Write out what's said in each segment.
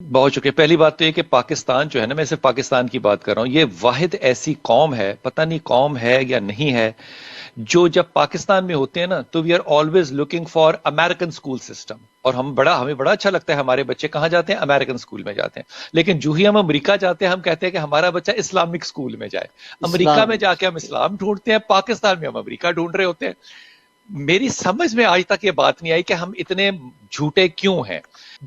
بہت شکریہ. پہلی بات تو یہ کہ پاکستان جو ہے نا، میں صرف پاکستان کی بات کر رہا ہوں، یہ واحد ایسی قوم ہے، پتہ نہیں قوم ہے یا نہیں ہے، جو جب پاکستان میں ہوتے ہیں نا تو we are always looking for American school system. اور ہمیں بڑا اچھا لگتا ہے ہمارے بچے کہاں جاتے ہیں، امیرکن اسکول میں جاتے ہیں. لیکن جو ہی ہم امریکہ جاتے ہیں ہم کہتے ہیں کہ ہمارا بچہ اسلامک اسکول میں جائے. امریکہ اسلام میں جا کے ہم اسلام ڈھونڈتے ہیں، پاکستان میں ہم امریکہ ڈھونڈ رہے ہوتے ہیں. میری سمجھ میں آج تک یہ بات نہیں آئی کہ ہم اتنے جھوٹے کیوں ہیں.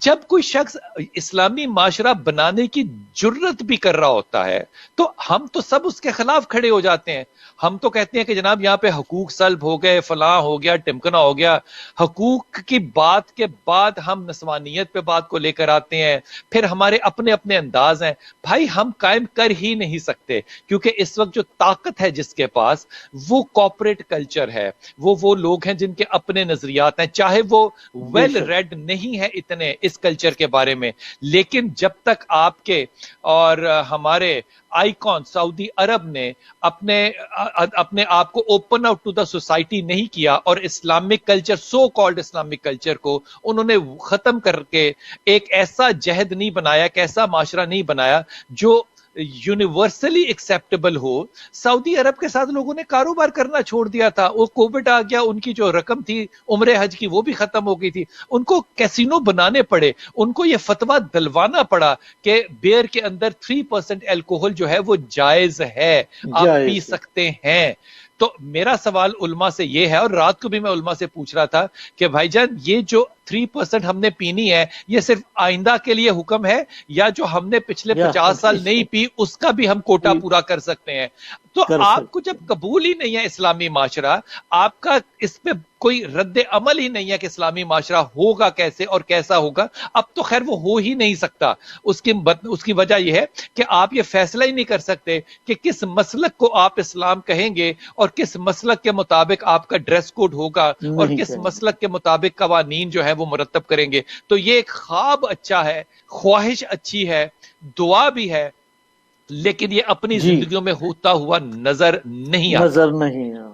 جب کوئی شخص اسلامی معاشرہ بنانے کی جرت بھی کر رہا ہوتا ہے تو ہم تو سب اس کے خلاف کھڑے ہو جاتے ہیں. ہم تو کہتے ہیں کہ جناب یہاں پہ حقوق سلب ہو گئے، فلاں ہو گیا، ٹمکنا ہو گیا. حقوق کی بات کے بعد ہم نسوانیت پہ بات کو لے کر آتے ہیں. پھر ہمارے اپنے اپنے انداز ہیں. بھائی ہم قائم کر ہی نہیں سکتے، کیونکہ اس وقت جو طاقت ہے جس کے پاس، وہ کارپوریٹ کلچر ہے. وہ لوگ ہیں جن کے اپنے نظریات ہیں، چاہے وہ بے ویل شک. ریڈ نہیں ہے اتنے اس کلچر کے بارے میں، لیکن جب تک آپ کے اور ہمارے آئیکن سعودی عرب نے اپنے آپ کو open out to the society نہیں کیا، اور Islamic culture, so called Islamic culture کو انہوں نے ختم کر کے ایک ایسا جہد نہیں بنایا، ایک ایسا معاشرہ نہیں بنایا جو یونیورسلی ایکسیپٹیبل ہو. سعودی عرب کے ساتھ لوگوں نے کاروبار کرنا چھوڑ دیا تھا. وہ کووڈ آ گیا، ان کی جو رقم تھی عمر حج کی وہ بھی ختم ہو گئی تھی. ان کو کیسینو بنانے پڑے، ان کو یہ فتویٰ دلوانا پڑا کہ بیئر کے اندر 3% الکوہل جو ہے وہ جائز ہے، آپ پی جائز ہے. سکتے ہیں. تو میرا سوال علماء سے یہ ہے، اور رات کو بھی میں علماء سے پوچھ رہا تھا کہ بھائی جان یہ جو 3% ہم نے پینی ہے، یہ صرف آئندہ کے لیے حکم ہے، یا جو ہم نے پچھلے یا 50 سال نہیں پی اس کا بھی ہم کوٹا پورا کر سکتے ہیں؟ تو کر آپ کو سکتے جب ہیں. قبول ہی نہیں ہے اسلامی معاشرہ، آپ کا اس پہ کوئی رد عمل ہی نہیں ہے کہ اسلامی معاشرہ ہوگا کیسے اور کیسا ہوگا، اب تو خیر وہ ہو ہی نہیں سکتا. اس کی وجہ یہ ہے کہ آپ یہ فیصلہ ہی نہیں کر سکتے کہ کس مسلک کو آپ اسلام کہیں گے، اور کس مسلک کے مطابق آپ کا ڈریس کوڈ ہوگا، اور نہیں کس کہیں گے. مسلک کے مطابق قوانین جو ہے وہ مرتب کریں گے. تو یہ ایک خواب اچھا ہے، خواہش اچھی ہے، دعا بھی ہے، لیکن یہ اپنی جی زندگیوں میں ہوتا ہوا نظر نہیں آتا. نظر نہیں آ